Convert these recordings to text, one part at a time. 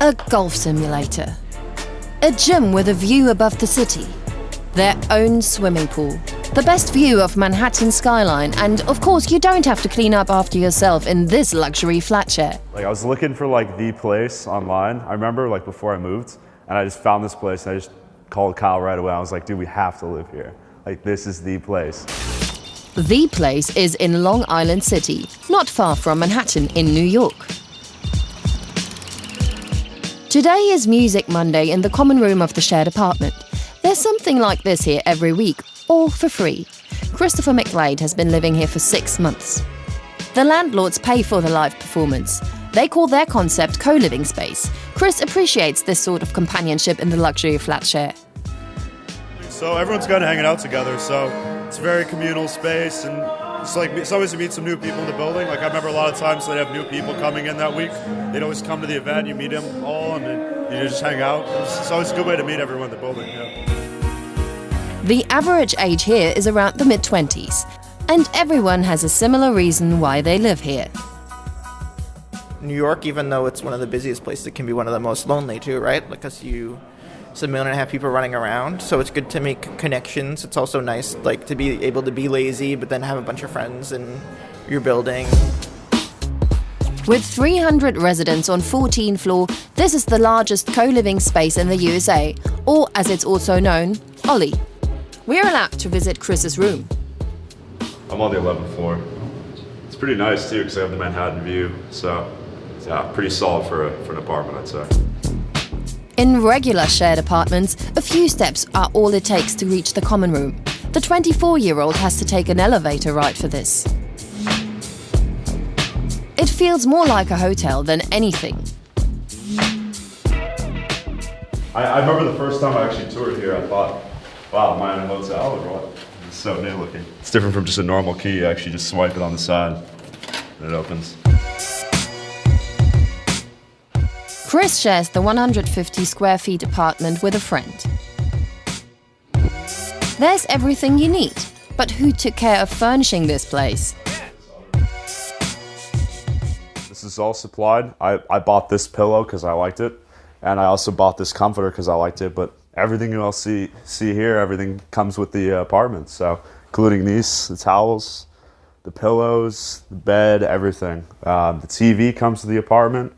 A golf simulator. A gym with a view above the city. Their own swimming pool. The best view of Manhattan skyline, and of course you don't have to clean up after yourself in this luxury flat share. I was looking for the place online. I remember before I moved, and I just found this place and I just called Kyle right away. I was like, dude, we have to live here. This is the place. The place is in Long Island City, not far from Manhattan in New York. Today is Music Monday in the common room of the shared apartment. There's something like this here every week, all for free. Christopher McGlade has been living here for 6 months. The landlords pay for the live performance. They call their concept co-living space. Chris appreciates this sort of companionship in the luxury flat share. So everyone's kind of hanging out together, so it's a very communal space, and it's always to meet some new people in the building. I remember a lot of times they'd have new people coming in that week. They'd always come to the event, you meet them all, and then you just hang out. It's always a good way to meet everyone in the building. Yeah. The average age here is around the mid-20s, and everyone has a similar reason why they live here. New York, even though it's one of the busiest places, it can be one of the most lonely too, right? Because it's 1.5 million people running around, so it's good to make connections. It's also nice to be able to be lazy, but then have a bunch of friends in your building. With 300 residents on 14th floor, this is the largest co-living space in the USA, or as it's also known, Ollie. We're allowed to visit Chris's room. I'm on the 11th floor. It's pretty nice too because I have the Manhattan view, so yeah, pretty solid for an apartment, I'd say. In regular shared apartments, a few steps are all it takes to reach the common room. The 24-year-old has to take an elevator ride for this. It feels more like a hotel than anything. I remember the first time I actually toured here, I thought, wow, am I in a hotel or what? It's so new looking. It's different from just a normal key. You actually just swipe it on the side and it opens. Chris shares the 150 square feet apartment with a friend. There's everything you need, but who took care of furnishing this place? This is all supplied. I bought this pillow because I liked it, and I also bought this comforter because I liked it, but everything you all see here, everything comes with the apartment, so including these, the towels, the pillows, the bed, everything. The TV comes to the apartment.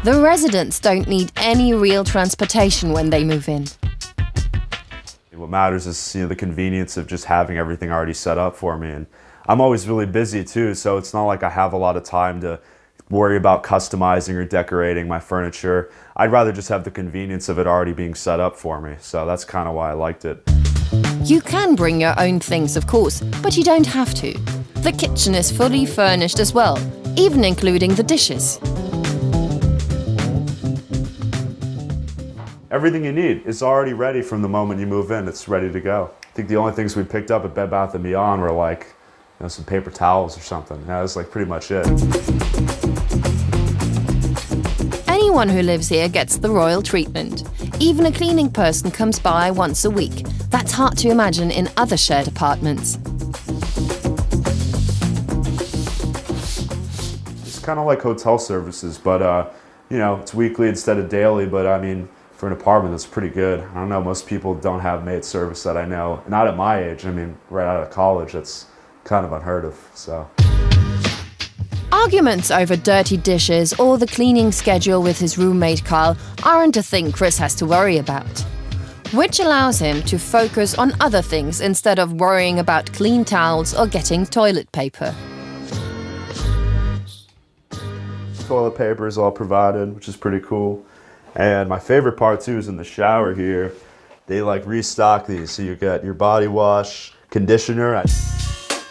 The residents don't need any real transportation when they move in. What matters is the convenience of just having everything already set up for me. And I'm always really busy too, so it's not like I have a lot of time to worry about customizing or decorating my furniture. I'd rather just have the convenience of it already being set up for me. So that's kind of why I liked it. You can bring your own things, of course, but you don't have to. The kitchen is fully furnished as well, even including the dishes. Everything you need is already ready from the moment you move in. It's ready to go. I think the only things we picked up at Bed Bath & Beyond were some paper towels or something. That was pretty much it. Anyone who lives here gets the royal treatment. Even a cleaning person comes by once a week. That's hard to imagine in other shared apartments. It's kind of like hotel services, but it's weekly instead of daily, but for an apartment, that's pretty good. I don't know, most people don't have maid service that I know. Not at my age, right out of college, that's kind of unheard of, so. Arguments over dirty dishes or the cleaning schedule with his roommate Kyle aren't a thing Chris has to worry about, which allows him to focus on other things instead of worrying about clean towels or getting toilet paper. Toilet paper is all provided, which is pretty cool. And my favorite part too is in the shower here. They restock these, so you get your body wash, conditioner.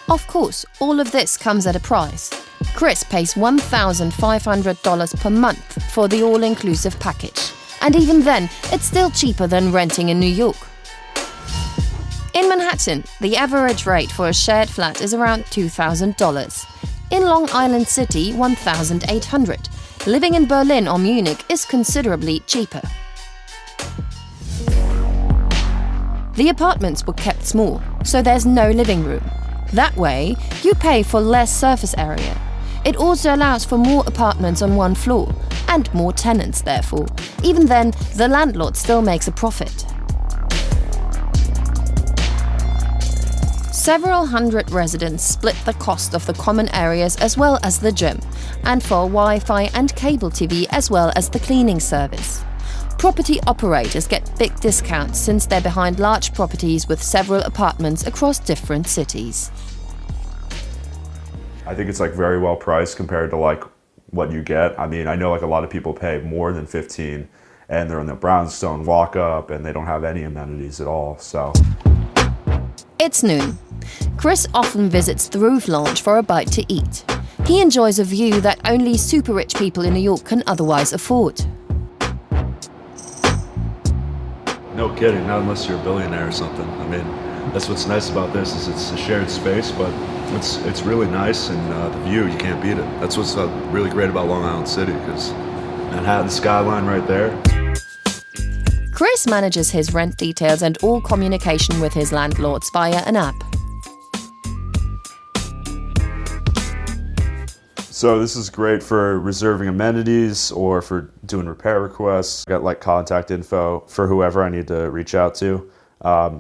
Of course, all of this comes at a price. Chris pays $1,500 per month for the all-inclusive package. And even then, it's still cheaper than renting in New York. In Manhattan, the average rate for a shared flat is around $2,000. In Long Island City, $1,800. Living in Berlin or Munich is considerably cheaper. The apartments were kept small, so there's no living room. That way, you pay for less surface area. It also allows for more apartments on one floor, and more tenants therefore. Even then, the landlord still makes a profit. Several hundred residents split the cost of the common areas as well as the gym, and for Wi-Fi and cable TV as well as the cleaning service. Property operators get big discounts since they're behind large properties with several apartments across different cities. I think it's like very well priced compared to like what you get. I mean, I know like a lot of people pay more than 15 and they're in the brownstone walk-up and they don't have any amenities at all, so. It's noon. Chris often visits the roof lounge for a bite to eat. He enjoys a view that only super rich people in New York can otherwise afford. No kidding, not unless you're a billionaire or something. I mean, that's what's nice about this is it's a shared space, but it's really nice, and the view, you can't beat it. That's what's really great about Long Island City, because Manhattan skyline right there. Chris manages his rent details and all communication with his landlords via an app. So this is great for reserving amenities or for doing repair requests. I got like contact info for whoever I need to reach out to.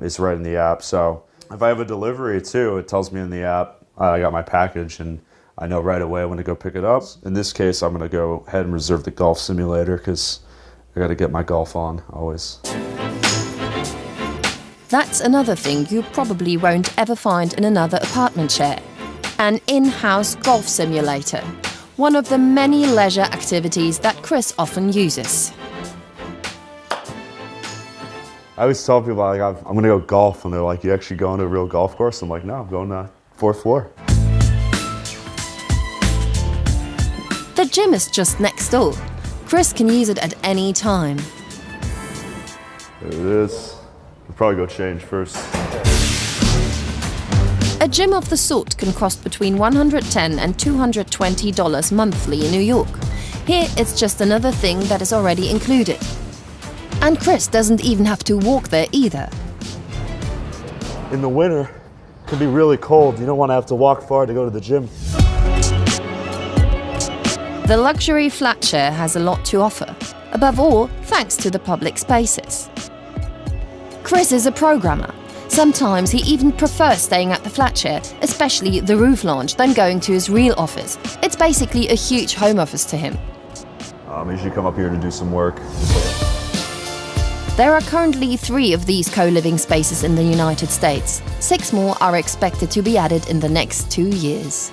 It's right in the app. So if I have a delivery too, it tells me in the app I got my package and I know right away when to go pick it up. In this case, I'm going to go ahead and reserve the golf simulator because I got to get my golf on always. That's another thing you probably won't ever find in another apartment share. An in-house golf simulator, one of the many leisure activities that Chris often uses. I always tell people like I'm going to go golf, and they're like, "You actually going to a real golf course?" I'm like, "No, I'm going to 4th floor." The gym is just next door. Chris can use it at any time. There it is. I'll probably go change first. A gym of the sort can cost between $110 and $220 monthly in New York. Here, it's just another thing that is already included. And Chris doesn't even have to walk there either. In the winter, it can be really cold. You don't want to have to walk far to go to the gym. The luxury flat share has a lot to offer, above all thanks to the public spaces. Chris is a programmer. Sometimes he even prefers staying at the flat share, especially the roof lounge, than going to his real office. It's basically a huge home office to him. I usually come up here to do some work. There are currently 3 of these co-living spaces in the United States. 6 more are expected to be added in the next 2 years.